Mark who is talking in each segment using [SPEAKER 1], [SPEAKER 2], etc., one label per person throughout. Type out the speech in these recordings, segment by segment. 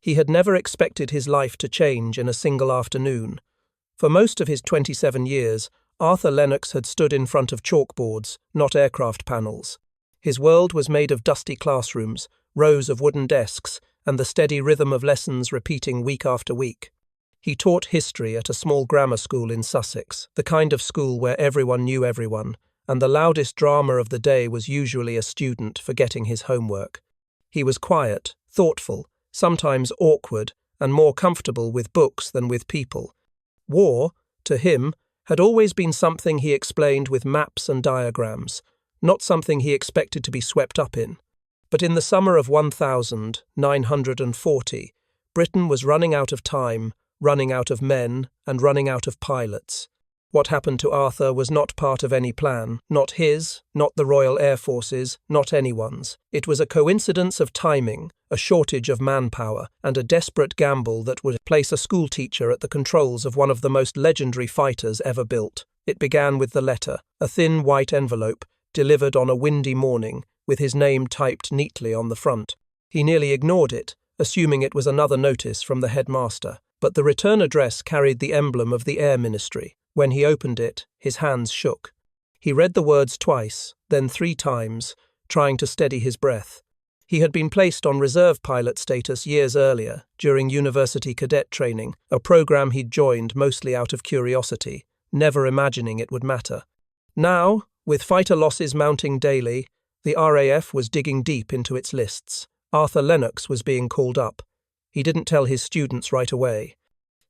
[SPEAKER 1] He had never expected his life to change in a single afternoon. For most of his 27 years, Arthur Lennox had stood in front of chalkboards, not aircraft panels. His world was made of dusty classrooms, rows of wooden desks, and the steady rhythm of lessons repeating week after week. He taught history at a small grammar school in Sussex, the kind of school where everyone knew everyone, and the loudest drama of the day was usually a student forgetting his homework. He was quiet, thoughtful, sometimes awkward, and more comfortable with books than with people. War, to him, had always been something he explained with maps and diagrams, not something he expected to be swept up in. But in the summer of 1940, Britain was running out of time, running out of men, and running out of pilots. What happened to Arthur was not part of any plan, not his, not the Royal Air Force's, not anyone's. It was a coincidence of timing, a shortage of manpower, and a desperate gamble that would place a schoolteacher at the controls of one of the most legendary fighters ever built. It began with the letter, a thin white envelope, delivered on a windy morning, with his name typed neatly on the front. He nearly ignored it, assuming it was another notice from the headmaster, but the return address carried the emblem of the Air Ministry. When he opened it, his hands shook. He read the words twice, then 3 times, trying to steady his breath. He had been placed on reserve pilot status years earlier, during university cadet training, a program he'd joined mostly out of curiosity, never imagining it would matter. Now, with fighter losses mounting daily, the RAF was digging deep into its lists. Arthur Lennox was being called up. He didn't tell his students right away.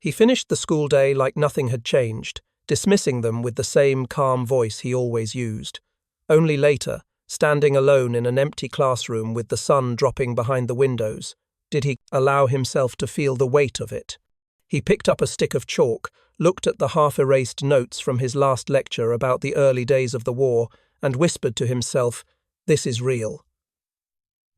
[SPEAKER 1] He finished the school day like nothing had changed, dismissing them with the same calm voice he always used. Only later, standing alone in an empty classroom with the sun dropping behind the windows, did he allow himself to feel the weight of it. He picked up a stick of chalk, looked at the half-erased notes from his last lecture about the early days of the war, and whispered to himself, "This is real."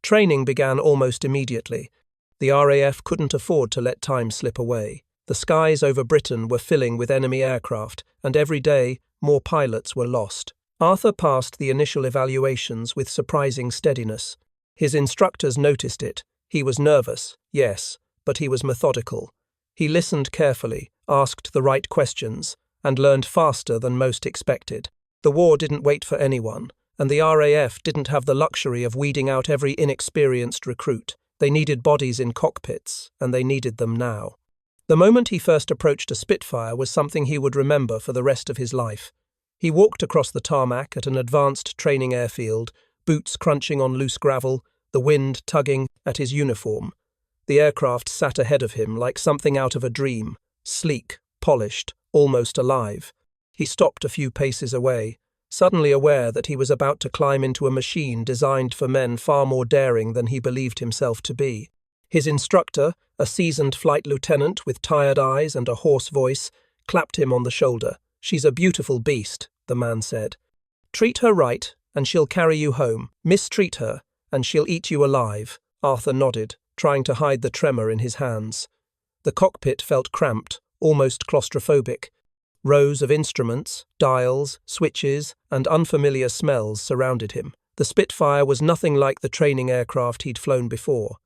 [SPEAKER 1] Training began almost immediately. The RAF couldn't afford to let time slip away. The skies over Britain were filling with enemy aircraft, and every day, more pilots were lost. Arthur passed the initial evaluations with surprising steadiness. His instructors noticed it. He was nervous, yes, but he was methodical. He listened carefully, asked the right questions, and learned faster than most expected. The war didn't wait for anyone, and the RAF didn't have the luxury of weeding out every inexperienced recruit. They needed bodies in cockpits, and they needed them now. The moment he first approached a Spitfire was something he would remember for the rest of his life. He walked across the tarmac at an advanced training airfield, boots crunching on loose gravel, the wind tugging at his uniform. The aircraft sat ahead of him like something out of a dream, sleek, polished, almost alive. He stopped a few paces away, suddenly aware that he was about to climb into a machine designed for men far more daring than he believed himself to be. His instructor, a seasoned flight lieutenant with tired eyes and a hoarse voice, clapped him on the shoulder. "She's a beautiful beast," the man said. "Treat her right, and she'll carry you home. Mistreat her, and she'll eat you alive." Arthur nodded, trying to hide the tremor in his hands. The cockpit felt cramped, almost claustrophobic. Rows of instruments, dials, switches, and unfamiliar smells surrounded him. The Spitfire was nothing like the training aircraft he'd flown before.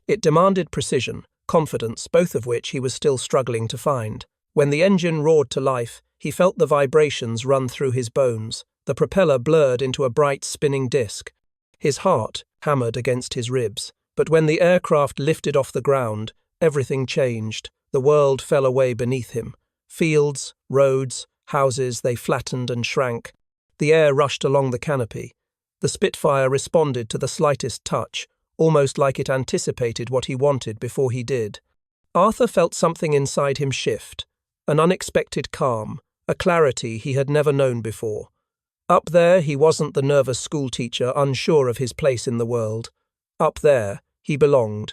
[SPEAKER 1] It demanded precision, confidence, both of which he was still struggling to find. When the engine roared to life, he felt the vibrations run through his bones. The propeller blurred into a bright spinning disc. His heart hammered against his ribs. But when the aircraft lifted off the ground, everything changed. The world fell away beneath him. Fields, roads, houses, they flattened and shrank. The air rushed along the canopy. The Spitfire responded to the slightest touch, almost like it anticipated what he wanted before he did. Arthur felt something inside him shift, an unexpected calm, a clarity he had never known before. Up there, he wasn't the nervous schoolteacher unsure of his place in the world. Up there, he belonged.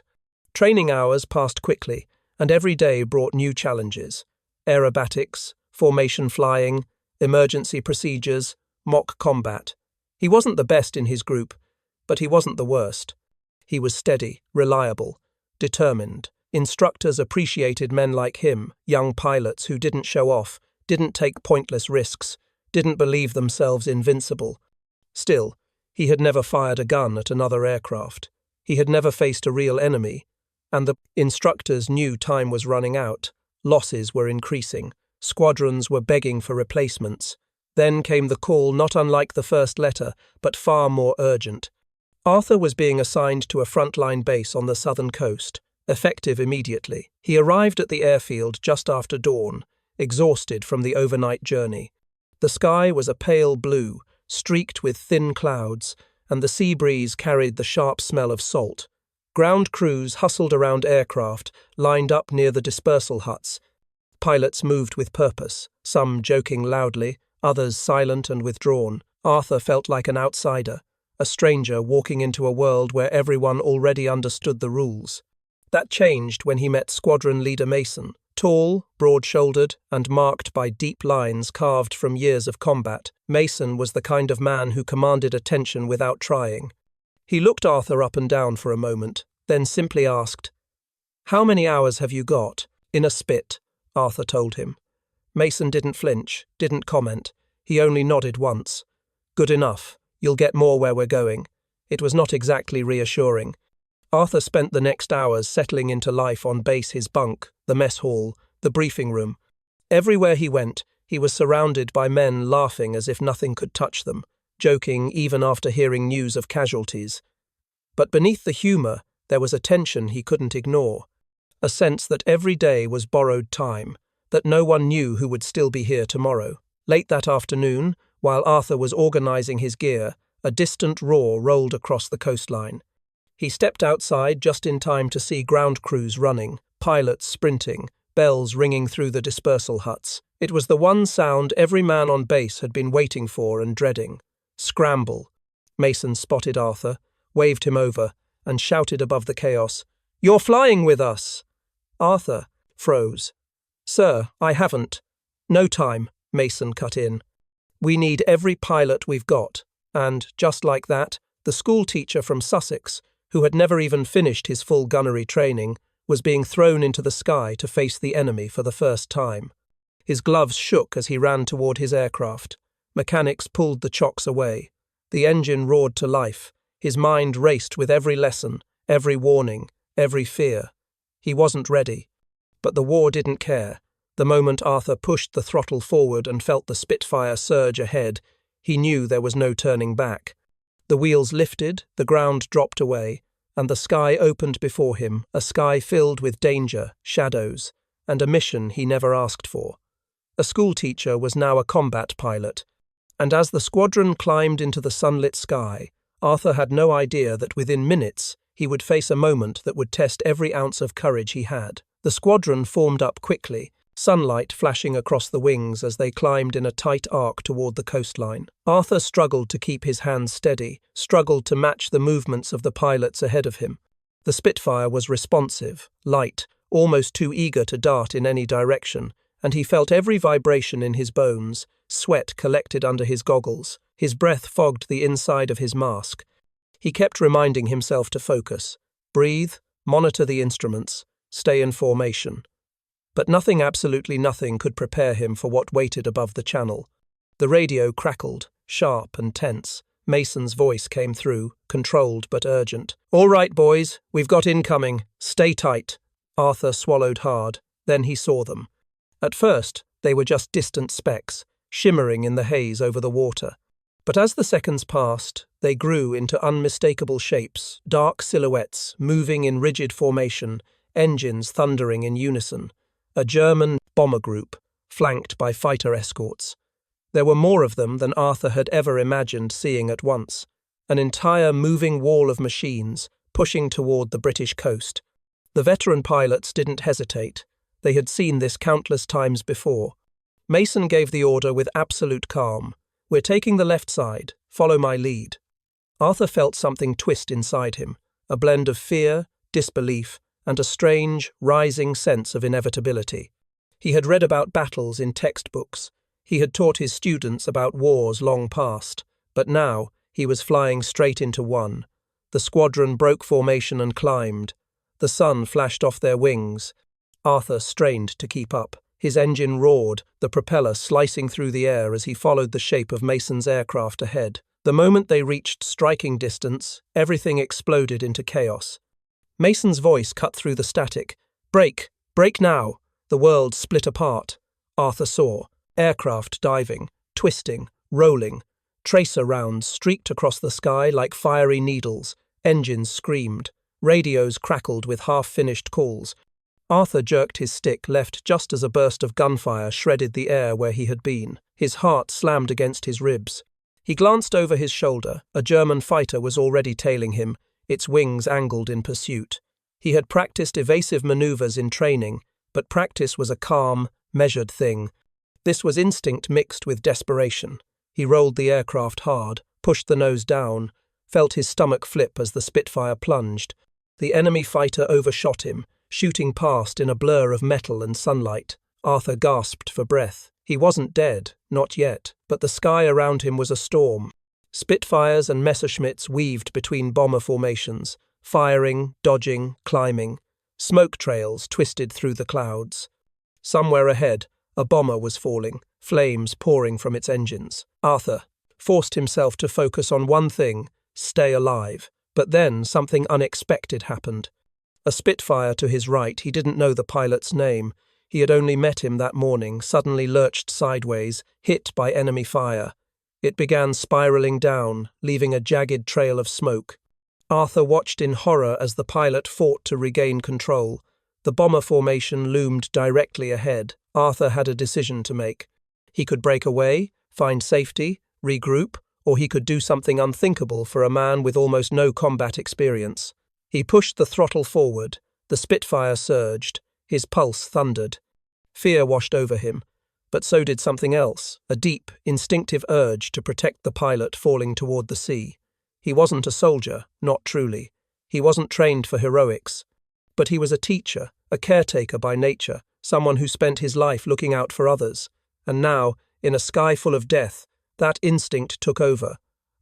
[SPEAKER 1] Training hours passed quickly, and every day brought new challenges. Aerobatics, formation flying, emergency procedures, mock combat. He wasn't the best in his group, but he wasn't the worst. He was steady, reliable, determined. Instructors appreciated men like him, young pilots who didn't show off, didn't take pointless risks, didn't believe themselves invincible. Still, he had never fired a gun at another aircraft. He had never faced a real enemy. and the instructors knew time was running out. Losses were increasing. Squadrons were begging for replacements. Then came the call, not unlike the first letter, but far more urgent. Arthur was being assigned to a frontline base on the southern coast, effective immediately. He arrived at the airfield just after dawn, exhausted from the overnight journey. The sky was a pale blue, streaked with thin clouds, and the sea breeze carried the sharp smell of salt. Ground crews hustled around aircraft, lined up near the dispersal huts. Pilots moved with purpose, some joking loudly, others silent and withdrawn. Arthur felt like an outsider, a stranger walking into a world where everyone already understood the rules. That changed when he met Squadron Leader Mason. Tall, broad-shouldered, and marked by deep lines carved from years of combat, Mason was the kind of man who commanded attention without trying. He looked Arthur up and down for a moment, then simply asked, "How many hours have you got?" "In a spit," Arthur told him. Mason didn't flinch, didn't comment. He only nodded once. "Good enough. You'll get more where we're going." It was not exactly reassuring. Arthur spent the next hours settling into life on base, his bunk, the mess hall, the briefing room. Everywhere he went, he was surrounded by men laughing as if nothing could touch them, joking even after hearing news of casualties. But beneath the humour, there was a tension he couldn't ignore, a sense that every day was borrowed time, that no one knew who would still be here tomorrow. Late that afternoon, while Arthur was organising his gear, a distant roar rolled across the coastline. He stepped outside just in time to see ground crews running, pilots sprinting, bells ringing through the dispersal huts. It was the one sound every man on base had been waiting for and dreading. Scramble. Mason spotted Arthur, waved him over, and shouted above the chaos, "You're flying with us!" Arthur froze. "Sir, I haven't." "No time," Mason cut in. "We need every pilot we've got." And, just like that, the schoolteacher from Sussex, who had never even finished his full gunnery training, was being thrown into the sky to face the enemy for the first time. His gloves shook as he ran toward his aircraft. Mechanics pulled the chocks away. The engine roared to life. His mind raced with every lesson, every warning, every fear. He wasn't ready. But the war didn't care. The moment Arthur pushed the throttle forward and felt the Spitfire surge ahead, he knew there was no turning back. The wheels lifted, the ground dropped away, and the sky opened before him, a sky filled with danger, shadows, and a mission he never asked for. A schoolteacher was now a combat pilot, and as the squadron climbed into the sunlit sky, Arthur had no idea that within minutes he would face a moment that would test every ounce of courage he had. The squadron formed up quickly, sunlight flashing across the wings as they climbed in a tight arc toward the coastline. Arthur struggled to keep his hands steady, struggled to match the movements of the pilots ahead of him. The Spitfire was responsive, light, almost too eager to dart in any direction, and he felt every vibration in his bones. Sweat collected under his goggles. His breath fogged the inside of his mask. He kept reminding himself to focus, breathe, monitor the instruments, stay in formation. But nothing, absolutely nothing, could prepare him for what waited above the channel. The radio crackled, sharp and tense. Mason's voice came through, controlled but urgent. "All right, boys, we've got incoming. Stay tight." Arthur swallowed hard. Then he saw them. At first, they were just distant specks, shimmering in the haze over the water. But as the seconds passed, they grew into unmistakable shapes, dark silhouettes moving in rigid formation, engines thundering in unison. A German bomber group, flanked by fighter escorts. There were more of them than Arthur had ever imagined seeing at once. An entire moving wall of machines, pushing toward the British coast. The veteran pilots didn't hesitate. They had seen this countless times before. Mason gave the order with absolute calm. "We're taking the left side. Follow my lead." Arthur felt something twist inside him, a blend of fear, disbelief, and a strange, rising sense of inevitability. He had read about battles in textbooks. He had taught his students about wars long past. But now he was flying straight into one. The squadron broke formation and climbed. The sun flashed off their wings. Arthur strained to keep up. His engine roared, the propeller slicing through the air as he followed the shape of Mason's aircraft ahead. The moment they reached striking distance, everything exploded into chaos. Mason's voice cut through the static. Brake! Brake now! The world split apart. Arthur saw. Aircraft diving, twisting, rolling. Tracer rounds streaked across the sky like fiery needles. Engines screamed. Radios crackled with half-finished calls. Arthur jerked his stick left just as a burst of gunfire shredded the air where he had been. His heart slammed against his ribs. He glanced over his shoulder. A German fighter was already tailing him, its wings angled in pursuit. He had practiced evasive maneuvers in training, but practice was a calm, measured thing. This was instinct mixed with desperation. He rolled the aircraft hard, pushed the nose down, felt his stomach flip as the Spitfire plunged. The enemy fighter overshot him, shooting past in a blur of metal and sunlight. Arthur gasped for breath. He wasn't dead, not yet, but the sky around him was a storm. Spitfires and Messerschmitts weaved between bomber formations, firing, dodging, climbing. Smoke trails twisted through the clouds. Somewhere ahead, a bomber was falling, flames pouring from its engines. Arthur forced himself to focus on one thing: stay alive. But then something unexpected happened. A Spitfire to his right, he didn't know the pilot's name. He had only met him that morning, suddenly lurched sideways, hit by enemy fire. It began spiraling down, leaving a jagged trail of smoke. Arthur watched in horror as the pilot fought to regain control. The bomber formation loomed directly ahead. Arthur had a decision to make. He could break away, find safety, regroup, or he could do something unthinkable for a man with almost no combat experience. He pushed the throttle forward. The Spitfire surged. His pulse thundered. Fear washed over him. But so did something else, a deep, instinctive urge to protect the pilot falling toward the sea. He wasn't a soldier, not truly. He wasn't trained for heroics. But he was a teacher, a caretaker by nature, someone who spent his life looking out for others. And now, in a sky full of death, that instinct took over.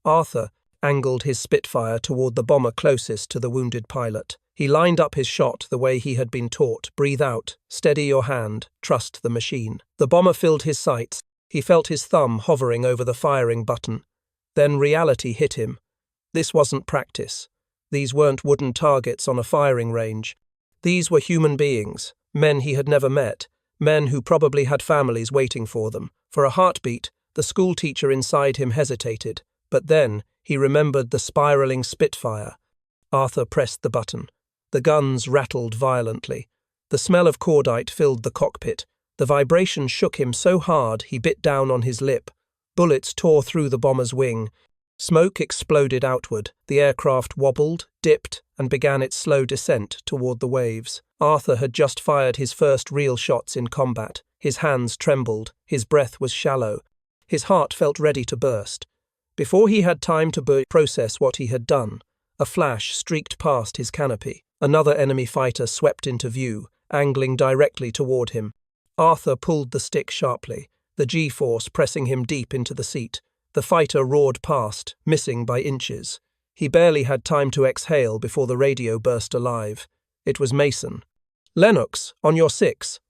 [SPEAKER 1] Arthur angled his Spitfire toward the bomber closest to the wounded pilot. He lined up his shot the way he had been taught. Breathe out, steady your hand, trust the machine. The bomber filled his sights. He felt his thumb hovering over the firing button. Then reality hit him. This wasn't practice. These weren't wooden targets on a firing range. These were human beings, men he had never met, men who probably had families waiting for them. For a heartbeat, the schoolteacher inside him hesitated. But then, he remembered the spiraling Spitfire. Arthur pressed the button. The guns rattled violently. The smell of cordite filled the cockpit. The vibration shook him so hard he bit down on his lip. Bullets tore through the bomber's wing. Smoke exploded outward. The aircraft wobbled, dipped, and began its slow descent toward the waves. Arthur had just fired his first real shots in combat. His hands trembled. His breath was shallow. His heart felt ready to burst. Before he had time to process what he had done, a flash streaked past his canopy. Another enemy fighter swept into view, angling directly toward him. Arthur pulled the stick sharply, the G-force pressing him deep into the seat. The fighter roared past, missing by inches. He barely had time to exhale before the radio burst alive. It was Mason. "Lennox, on your 6.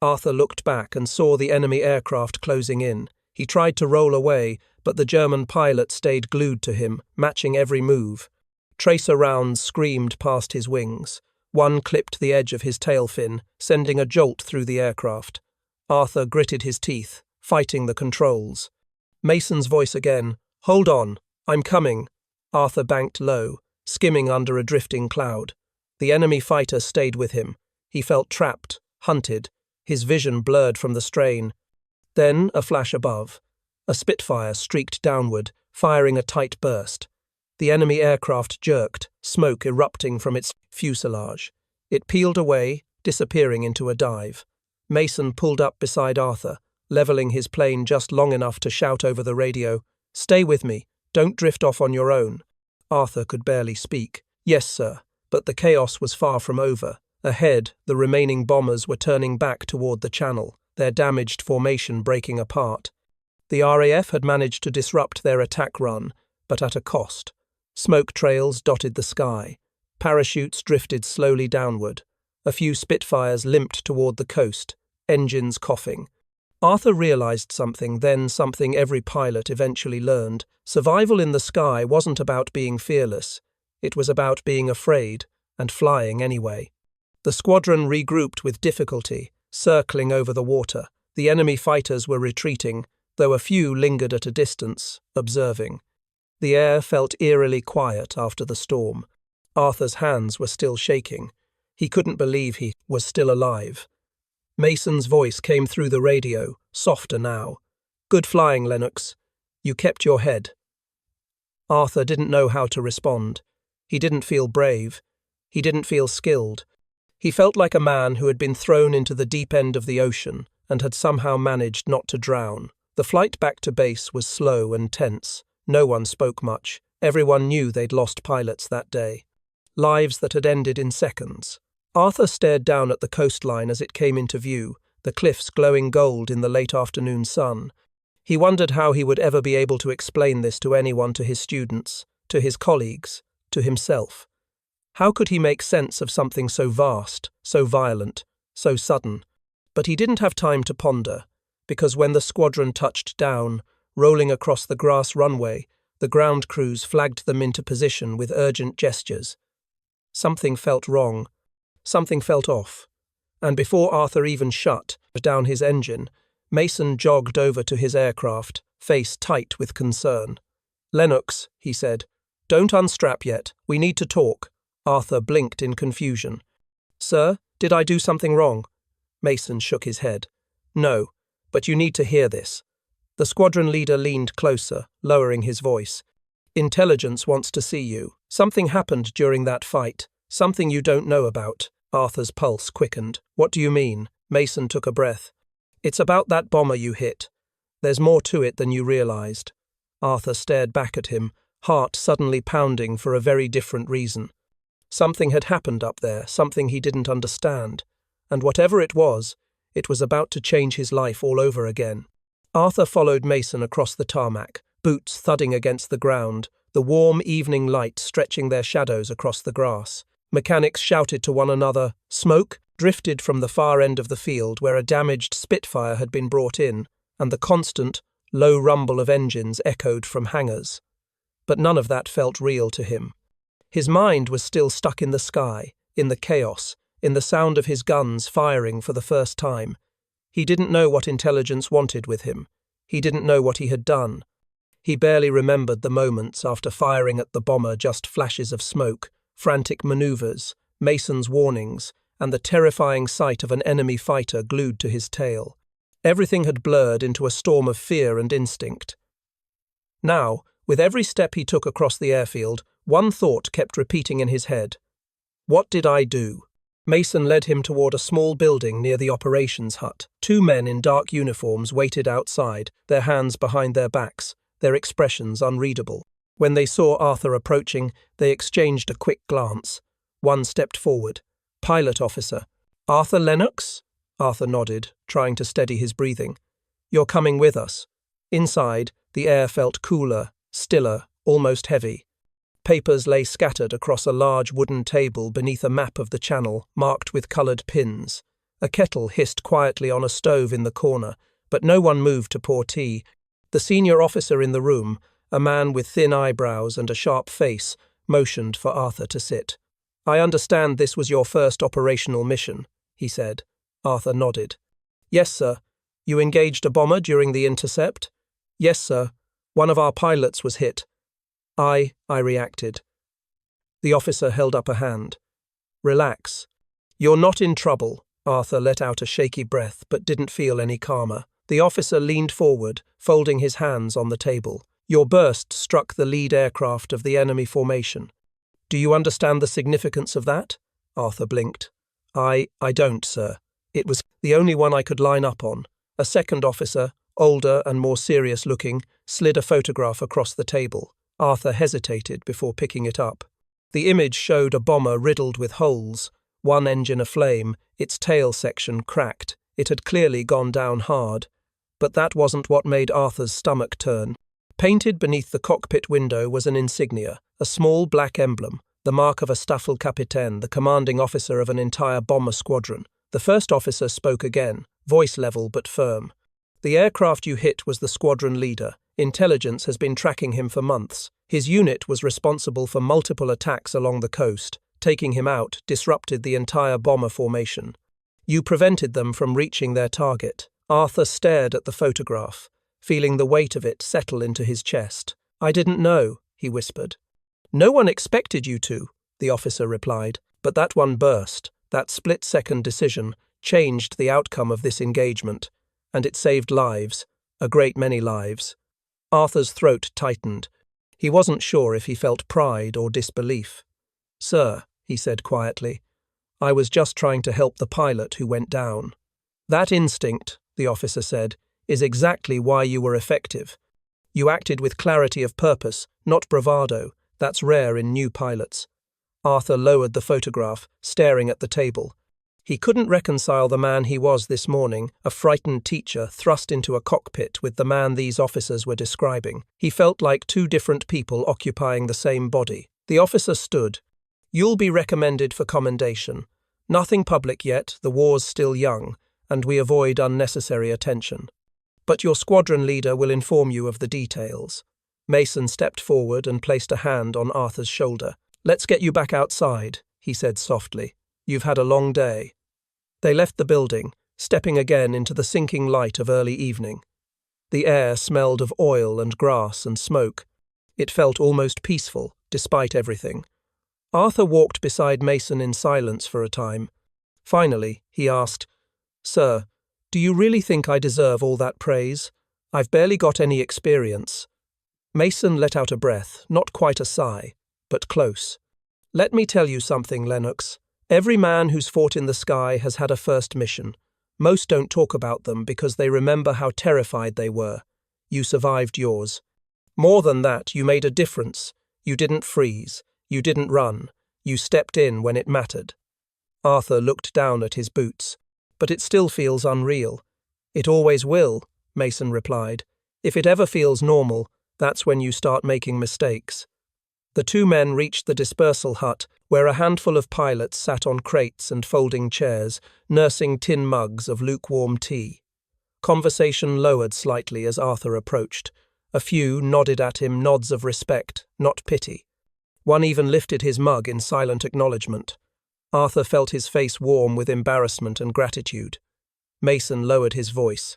[SPEAKER 1] Arthur looked back and saw the enemy aircraft closing in. He tried to roll away, but the German pilot stayed glued to him, matching every move. Tracer rounds screamed past his wings. One clipped the edge of his tail fin, sending a jolt through the aircraft. Arthur gritted his teeth, fighting the controls. Mason's voice again. "Hold on, I'm coming." Arthur banked low, skimming under a drifting cloud. The enemy fighter stayed with him. He felt trapped, hunted, his vision blurred from the strain. Then a flash above. A Spitfire streaked downward, firing a tight burst. The enemy aircraft jerked, smoke erupting from its fuselage. It peeled away, disappearing into a dive. Mason pulled up beside Arthur, leveling his plane just long enough to shout over the radio, "Stay with me, don't drift off on your own." Arthur could barely speak. "Yes, sir," but the chaos was far from over. Ahead, the remaining bombers were turning back toward the channel, their damaged formation breaking apart. The RAF had managed to disrupt their attack run, but at a cost. Smoke trails dotted the sky. Parachutes drifted slowly downward. A few Spitfires limped toward the coast, engines coughing. Arthur realized something, then something every pilot eventually learned. Survival in the sky wasn't about being fearless. It was about being afraid, and flying anyway. The squadron regrouped with difficulty, circling over the water. The enemy fighters were retreating, though a few lingered at a distance, observing. The air felt eerily quiet after the storm. Arthur's hands were still shaking. He couldn't believe he was still alive. Mason's voice came through the radio, softer now. "Good flying, Lennox. You kept your head." Arthur didn't know how to respond. He didn't feel brave. He didn't feel skilled. He felt like a man who had been thrown into the deep end of the ocean and had somehow managed not to drown. The flight back to base was slow and tense. No one spoke much. Everyone knew they'd lost pilots that day. Lives that had ended in seconds. Arthur stared down at the coastline as it came into view, the cliffs glowing gold in the late afternoon sun. He wondered how he would ever be able to explain this to anyone, to his students, to his colleagues, to himself. How could he make sense of something so vast, so violent, so sudden? But he didn't have time to ponder, because when the squadron touched down, rolling across the grass runway, the ground crews flagged them into position with urgent gestures. Something felt wrong. Something felt off. And before Arthur even shut down his engine, Mason jogged over to his aircraft, face tight with concern. "Lennox," he said, "don't unstrap yet. We need to talk." Arthur blinked in confusion. "Sir, did I do something wrong?" Mason shook his head. "No, but you need to hear this." The squadron leader leaned closer, lowering his voice. "Intelligence wants to see you. Something happened during that fight. Something you don't know about." Arthur's pulse quickened. "What do you mean?" Mason took a breath. "It's about that bomber you hit. There's more to it than you realized." Arthur stared back at him, heart suddenly pounding for a very different reason. Something had happened up there, something he didn't understand. And whatever it was about to change his life all over again. Arthur followed Mason across the tarmac, boots thudding against the ground, the warm evening light stretching their shadows across the grass. Mechanics shouted to one another. Smoke drifted from the far end of the field where a damaged Spitfire had been brought in, and the constant, low rumble of engines echoed from hangars. But none of that felt real to him. His mind was still stuck in the sky, in the chaos, in the sound of his guns firing for the first time. He didn't know what intelligence wanted with him. He didn't know what he had done. He barely remembered the moments after firing at the bomber, just flashes of smoke, frantic maneuvers, Mason's warnings, and the terrifying sight of an enemy fighter glued to his tail. Everything had blurred into a storm of fear and instinct. Now, with every step he took across the airfield, one thought kept repeating in his head. What did I do? Mason led him toward a small building near the operations hut. Two men in dark uniforms waited outside, their hands behind their backs, their expressions unreadable. When they saw Arthur approaching, they exchanged a quick glance. One stepped forward. "Pilot officer." "Arthur Lennox?" Arthur nodded, trying to steady his breathing. "You're coming with us." Inside, the air felt cooler, stiller, almost heavy. Papers lay scattered across a large wooden table beneath a map of the channel, marked with coloured pins. A kettle hissed quietly on a stove in the corner, but no one moved to pour tea. The senior officer in the room, a man with thin eyebrows and a sharp face, motioned for Arthur to sit. "I understand this was your first operational mission," he said. Arthur nodded. "Yes, sir. You engaged a bomber during the intercept?" "Yes, sir. One of our pilots was hit." I reacted. The officer held up a hand. "Relax. You're not in trouble." Arthur let out a shaky breath, but didn't feel any calmer. The officer leaned forward, folding his hands on the table. "Your burst struck the lead aircraft of the enemy formation. Do you understand the significance of that?" Arthur blinked. I don't, sir. It was the only one I could line up on." A second officer, older and more serious-looking, slid a photograph across the table. Arthur hesitated before picking it up. The image showed a bomber riddled with holes, one engine aflame, its tail section cracked. It had clearly gone down hard. But that wasn't what made Arthur's stomach turn. Painted beneath the cockpit window was an insignia, a small black emblem, the mark of a Staffelkapitän, the commanding officer of an entire bomber squadron. The first officer spoke again, voice level but firm. "The aircraft you hit was the squadron leader. Intelligence has been tracking him for months. His unit was responsible for multiple attacks along the coast, taking him out disrupted the entire bomber formation. You prevented them from reaching their target. Arthur stared at the photograph, feeling the weight of it settle into his chest. I didn't know, he whispered. No one expected you to, the officer replied, but that one burst, that split-second decision, changed the outcome of this engagement, and it saved lives, a great many lives. Arthur's throat tightened. He wasn't sure if he felt pride or disbelief. Sir, he said quietly, I was just trying to help the pilot who went down. That instinct, the officer said, is exactly why you were effective. You acted with clarity of purpose, not bravado. That's rare in new pilots. Arthur lowered the photograph, staring at the table. He couldn't reconcile the man he was this morning, a frightened teacher thrust into a cockpit, with the man these officers were describing. He felt like two different people occupying the same body. The officer stood. You'll be recommended for commendation. Nothing public yet, the war's still young, and we avoid unnecessary attention. But your squadron leader will inform you of the details. Mason stepped forward and placed a hand on Arthur's shoulder. Let's get you back outside, he said softly. You've had a long day. They left the building, stepping again into the sinking light of early evening. The air smelled of oil and grass and smoke. It felt almost peaceful, despite everything. Arthur walked beside Mason in silence for a time. Finally, he asked, Sir, do you really think I deserve all that praise? I've barely got any experience. Mason let out a breath, not quite a sigh, but close. Let me tell you something, Lennox. Every man who's fought in the sky has had a first mission. Most don't talk about them because they remember how terrified they were. You survived yours. More than that, you made a difference. You didn't freeze. You didn't run. You stepped in when it mattered. Arthur looked down at his boots. But it still feels unreal. It always will, Mason replied. If it ever feels normal, that's when you start making mistakes. The two men reached the dispersal hut, where a handful of pilots sat on crates and folding chairs, nursing tin mugs of lukewarm tea. Conversation lowered slightly as Arthur approached. A few nodded at him nods of respect, not pity. One even lifted his mug in silent acknowledgement. Arthur felt his face warm with embarrassment and gratitude. Mason lowered his voice.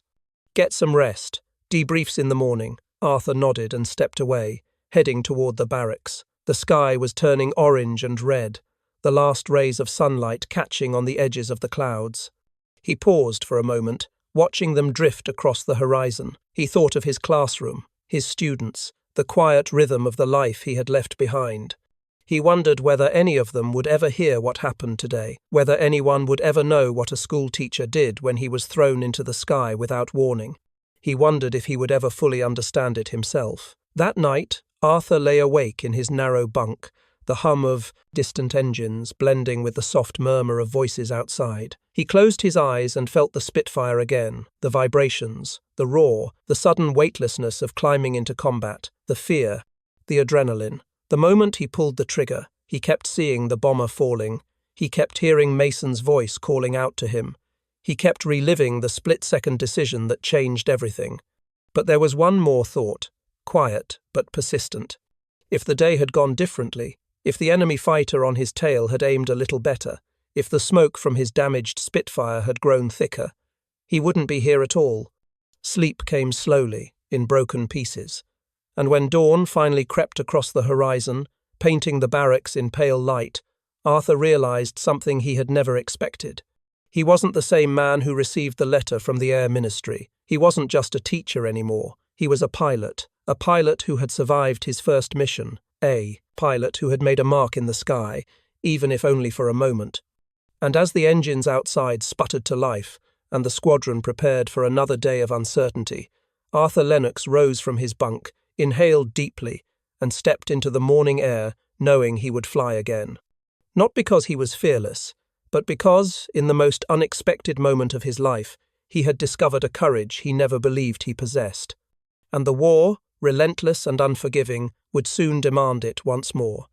[SPEAKER 1] Get some rest. Debriefs in the morning. Arthur nodded and stepped away, heading toward the barracks. The sky was turning orange and red, the last rays of sunlight catching on the edges of the clouds. He paused for a moment, watching them drift across the horizon. He thought of his classroom, his students, the quiet rhythm of the life he had left behind. He wondered whether any of them would ever hear what happened today, whether anyone would ever know what a schoolteacher did when he was thrown into the sky without warning. He wondered if he would ever fully understand it himself. That night, Arthur lay awake in his narrow bunk, the hum of distant engines blending with the soft murmur of voices outside. He closed his eyes and felt the Spitfire again, the vibrations, the roar, the sudden weightlessness of climbing into combat, the fear, the adrenaline. The moment he pulled the trigger, he kept seeing the bomber falling. He kept hearing Mason's voice calling out to him. He kept reliving the split-second decision that changed everything. But there was one more thought, quiet but persistent. If the day had gone differently, if the enemy fighter on his tail had aimed a little better, if the smoke from his damaged Spitfire had grown thicker, he wouldn't be here at all. Sleep came slowly, in broken pieces. And when dawn finally crept across the horizon, painting the barracks in pale light, Arthur realized something he had never expected. He wasn't the same man who received the letter from the Air Ministry. He wasn't just a teacher anymore. He was a pilot who had survived his first mission, a pilot who had made a mark in the sky, even if only for a moment. And as the engines outside sputtered to life, and the squadron prepared for another day of uncertainty, Arthur Lennox rose from his bunk, inhaled deeply, and stepped into the morning air, knowing he would fly again. Not because he was fearless, but because, in the most unexpected moment of his life, he had discovered a courage he never believed he possessed. And the war, relentless and unforgiving, would soon demand it once more.